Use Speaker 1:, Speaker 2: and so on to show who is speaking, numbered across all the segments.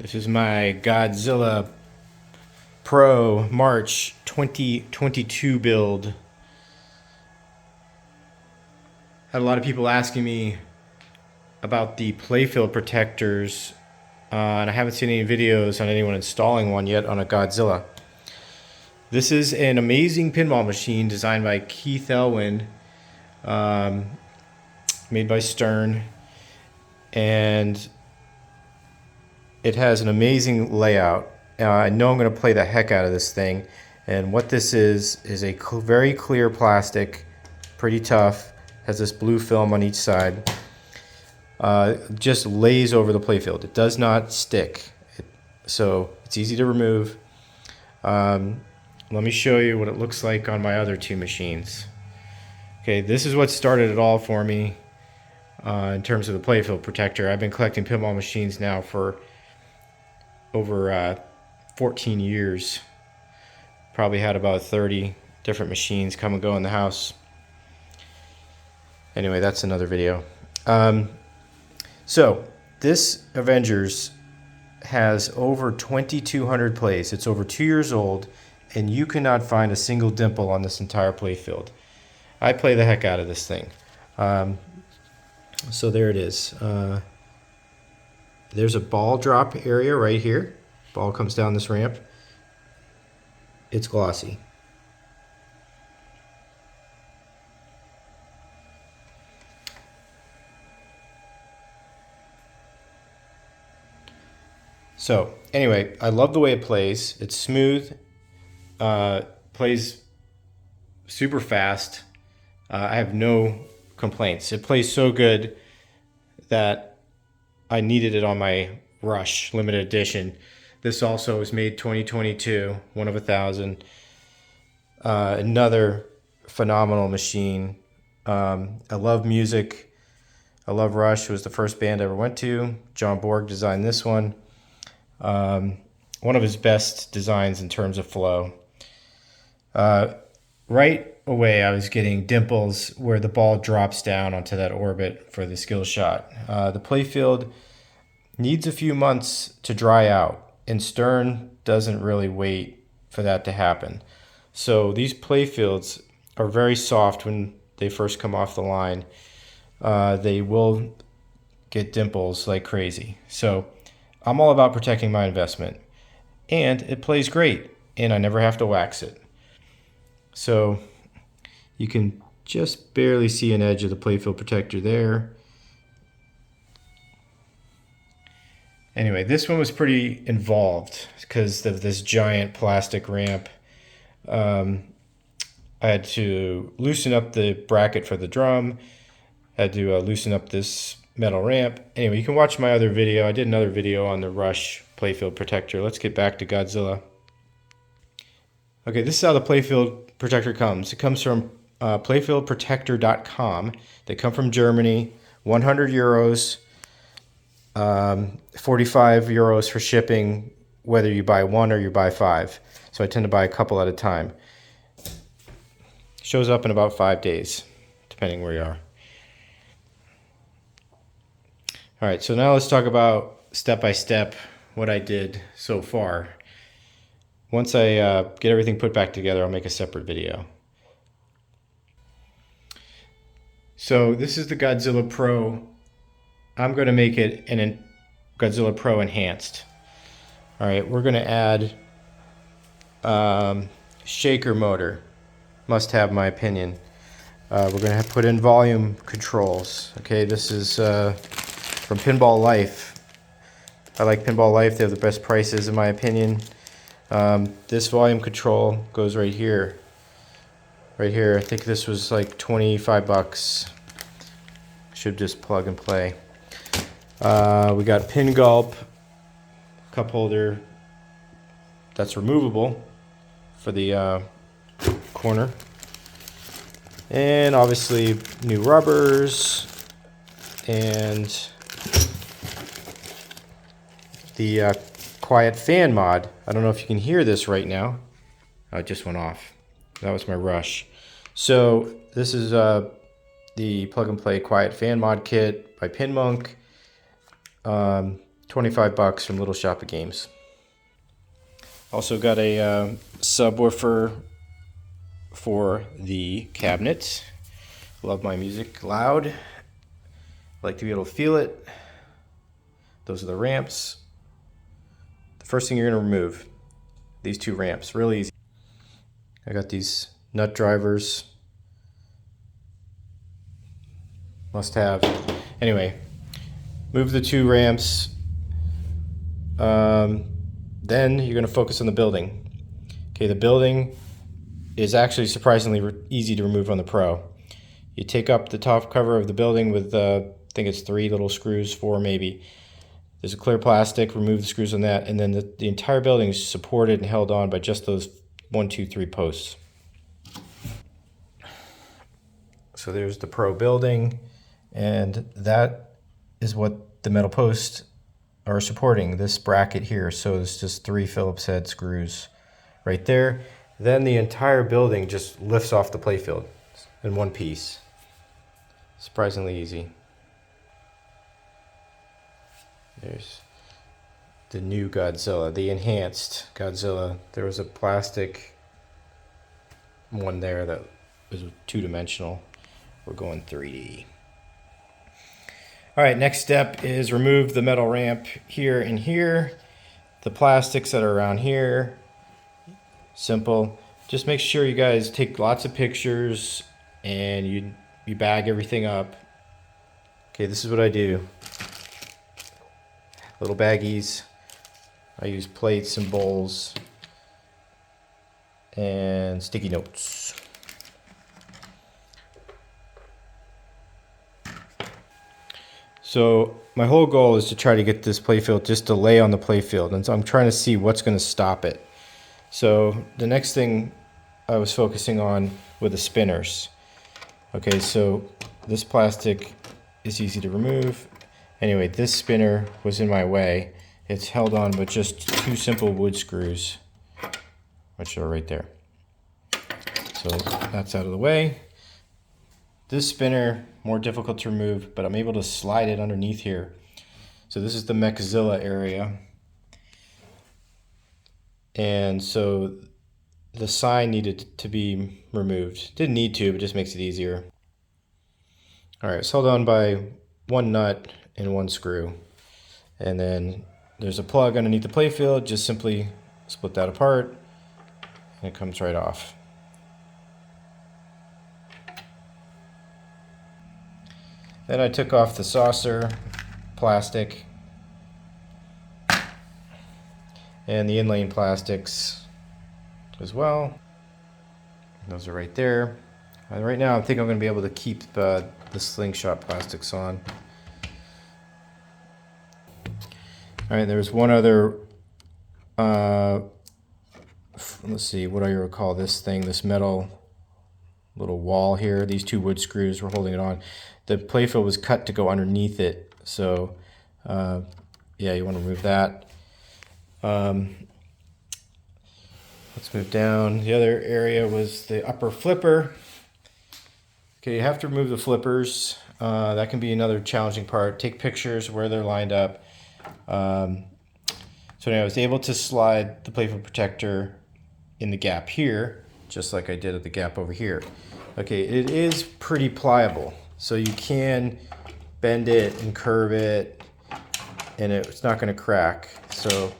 Speaker 1: This is my Godzilla Pro March 2022 build. Had a lot of people asking me about the Playfield protectors, and I haven't seen any videos on anyone installing one yet on a Godzilla. This is an amazing pinball machine designed by Keith Elwin, made by Stern, and it has an amazing layout. I know I'm going to play the heck out of this thing, and what this is a very clear plastic, pretty tough, has this blue film on each side. Just lays over the playfield. It does not stick, so it's easy to remove. Let me show you what it looks like on my other two machines. Okay, this is what started it all for me in terms of the Playfield Protector. I've been collecting pinball machines now for over 14 years. Probably had about 30 different machines come and go in the house. Anyway, that's another video. So this Avengers has over 2,200 plays. It's over 2 years old, and you cannot find a single dimple on this entire playfield. I play the heck out of this thing. So there it is. There's a ball drop area right here. Ball comes down this ramp. It's glossy. So anyway, I love the way it plays. It's smooth, plays super fast. I have no complaints. It plays so good that I needed it on my Rush limited edition. This also was made 2022, one of 1,000. Another phenomenal machine. I love music. I love Rush. It was the first band I ever went to. John Borg designed this one. One of his best designs in terms of flow. Right away I was getting dimples where the ball drops down onto that orbit for the skill shot. The playfield needs a few months to dry out, and Stern doesn't really wait for that to happen. So these playfields are very soft when they first come off the line. They will get dimples like crazy. So I'm all about protecting my investment, and it plays great, and I never have to wax it. So you can just barely see an edge of the Playfield Protector there. Anyway, this one was pretty involved because of this giant plastic ramp. I had to loosen up the bracket for the drum, had to loosen up this metal ramp. Anyway, you can watch my other video. I did another video on the Rush Playfield Protector. Let's get back to Godzilla. Okay, this is how the Playfield Protector comes. It comes from playfieldprotector.com. They come from Germany. 100 euros, 45 euros for shipping, whether you buy one or you buy five. So I tend to buy a couple at a time. Shows up in about 5 days, depending where you are. All right, so now let's talk about step by step what I did so far. Once I get everything put back together, I'll make a separate video. So this is the Godzilla Pro. I'm going to make it an Godzilla Pro Enhanced. All right, we're going to add shaker motor. Must have, my opinion. We're going to put in volume controls. Okay, this is from Pinball Life. I like Pinball Life. They have the best prices, in my opinion. This volume control goes right here. Right here. I think this was like 25 bucks. Should just plug and play. We got pin gulp, cup holder that's removable for the corner. And obviously new rubbers and the quiet fan mod. I don't know if you can hear this right now. Oh, it just went off. That was my Rush. So this is the plug and play quiet fan mod kit by PinMonk. $25 from Little Shop of Games. Also got a subwoofer for the cabinet. Love my music loud. Like to be able to feel it. Those are the ramps. The first thing you're going to remove, these two ramps, really easy. I got these nut drivers. Must have. Anyway, move the two ramps. Then you're going to focus on the building. Okay, the building is actually surprisingly easy to remove on the Pro. You take up the top cover of the building with, I think it's 3 little screws, 4 maybe. There's a clear plastic, remove the screws on that, and then the entire building is supported and held on by just those 1, 2, 3 posts. So there's the Pro building, and that is what the metal posts are supporting, this bracket here. So it's just 3 Phillips head screws right there. Then the entire building just lifts off the playfield in one piece. Surprisingly easy. There's the new Godzilla, the enhanced Godzilla. There was a plastic one there that was 2-dimensional. We're going 3D. All right, next step is remove the metal ramp here and here. The plastics that are around here. Simple. Just make sure you guys take lots of pictures and you bag everything up. Okay, this is what I do. Little baggies. I use plates and bowls and sticky notes. So my whole goal is to try to get this playfield just to lay on the playfield, and so I'm trying to see what's going to stop it. So the next thing I was focusing on were the spinners. Okay, so this plastic is easy to remove. Anyway, this spinner was in my way. It's held on with just 2 simple wood screws, which are right there. So that's out of the way. This spinner, more difficult to remove, but I'm able to slide it underneath here. So this is the Godzilla area. And so the sign needed to be removed. Didn't need to, but just makes it easier. All right, it's held on by 1 nut and 1 screw. And then there's a plug underneath the playfield. Just simply split that apart and it comes right off. Then I took off the saucer plastic and the inlane plastics as well. Those are right there. Right now I think I'm going to be able to keep the slingshot plastics on. Alright, there's one other, let's see, what do I recall this thing, this metal little wall here. These 2 wood screws were holding it on. The playfield was cut to go underneath it, so yeah, you want to remove that. Let's move down. The other area was the upper flipper. Okay, you have to remove the flippers. That can be another challenging part. Take pictures where they're lined up. So anyway, I was able to slide the Playfield Protector in the gap here, just like I did at the gap over here. Okay, it is pretty pliable, so you can bend it and curve it, and it's not going to crack. So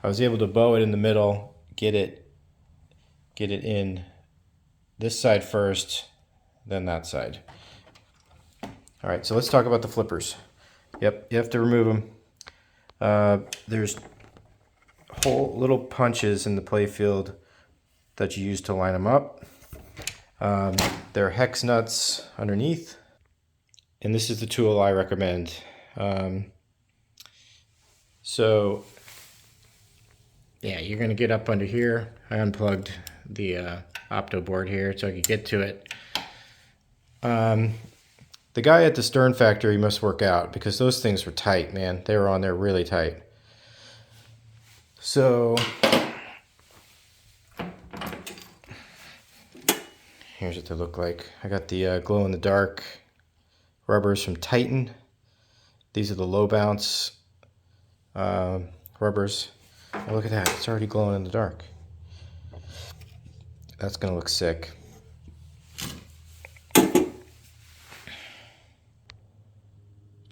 Speaker 1: I was able to bow it in the middle, get it in this side first, then that side. All right, so let's talk about the flippers. Yep, you have to remove them. There's whole little punches in the playfield that you use to line them up. There are hex nuts underneath, and this is the tool I recommend. So yeah, you're gonna get up under here. I unplugged the opto board here so I could get to it. The guy at the Stern factory must work out, because those things were tight, man. They were on there really tight. So here's what they look like. I got the glow-in-the-dark rubbers from Titan. These are the low bounce rubbers. Oh, look at that, it's already glowing in the dark. That's gonna look sick.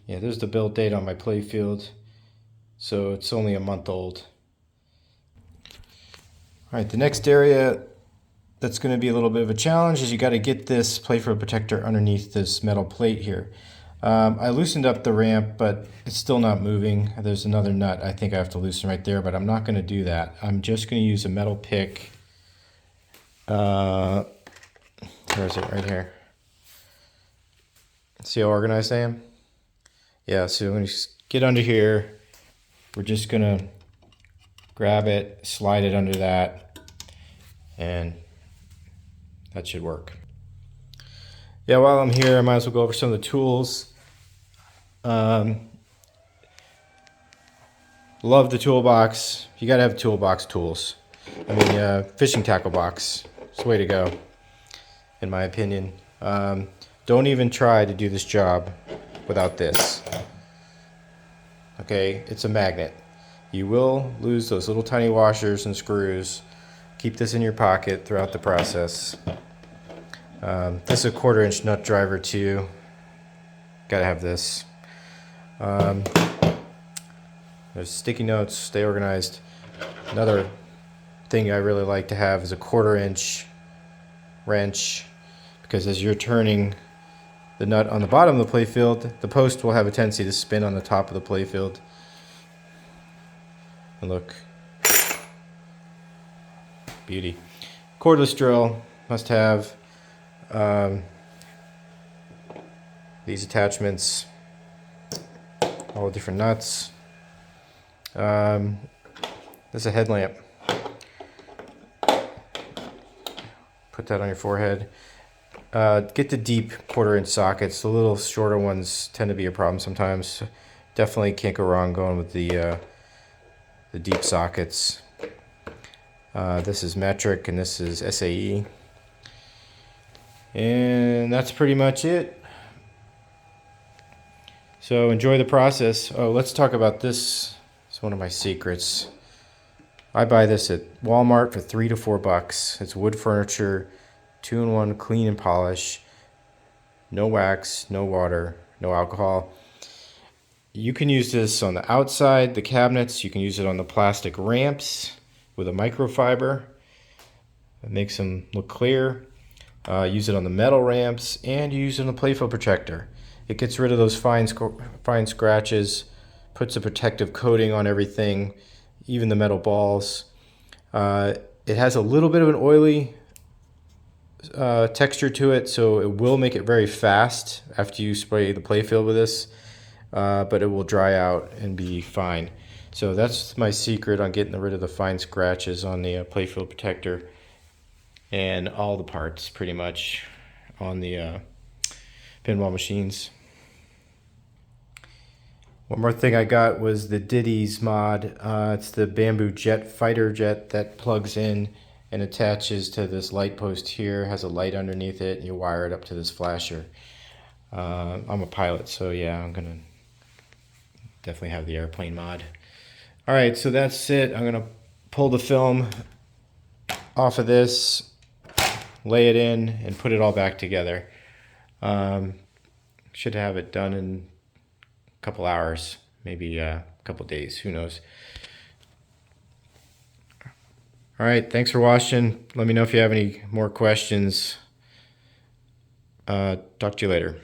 Speaker 1: Yeah, there's the build date on my Playfield. So it's only a month old. All right, the next area that's going to be a little bit of a challenge is you got to get this Playfield Protector underneath this metal plate here. I loosened up the ramp, but it's still not moving. There's another nut I think I have to loosen right there, but I'm not going to do that. I'm just going to use a metal pick. Where is it? Right here. See how organized I am? Yeah, so when you get under here, we're just going to grab it, slide it under that, and that should work. Yeah, while I'm here, I might as well go over some of the tools. Love the toolbox. You gotta have toolbox tools. I mean, fishing tackle box. It's the way to go, in my opinion. Don't even try to do this job without this. Okay, it's a magnet. You will lose those little tiny washers and screws. Keep this in your pocket throughout the process. This is a 1/4 inch nut driver too. Gotta have this. There's sticky notes, stay organized. Another thing I really like to have is a 1/4 inch wrench, because as you're turning the nut on the bottom of the playfield, the post will have a tendency to spin on the top of the playfield. And look, beauty. Cordless drill, must have. These attachments, all the different nuts. There's a headlamp. Put that on your forehead. Get the deep 1/4 inch sockets. The little shorter ones tend to be a problem sometimes. Definitely can't go wrong going with the deep sockets. This is metric and this is SAE. And that's pretty much it. So enjoy the process. Oh, let's talk about this. It's one of my secrets. I buy this at Walmart for $3 to $4. It's wood furniture, 2-in-1, clean and polish. No wax, no water, no alcohol. You can use this on the outside, the cabinets. You can use it on the plastic ramps with a microfiber. It makes them look clear. Use it on the metal ramps, and you use it on the Playfield Protector. It gets rid of those fine scratches, puts a protective coating on everything, even the metal balls. It has a little bit of an oily texture to it, so it will make it very fast after you spray the playfield with this, but it will dry out and be fine. So that's my secret on getting rid of the fine scratches on the Playfield Protector and all the parts pretty much on the pinball machines. One more thing I got was the Diddy's mod. It's the bamboo jet, fighter jet, that plugs in and attaches to this light post here. Has a light underneath it, and you wire it up to this flasher. I'm a pilot, so yeah, I'm gonna definitely have the airplane mod. All right, so that's it. I'm gonna pull the film off of this, lay it in, and put it all back together. Should have it done in a couple hours, maybe a couple days, who knows. All right, thanks for watching. Let me know if you have any more questions. Talk to you later.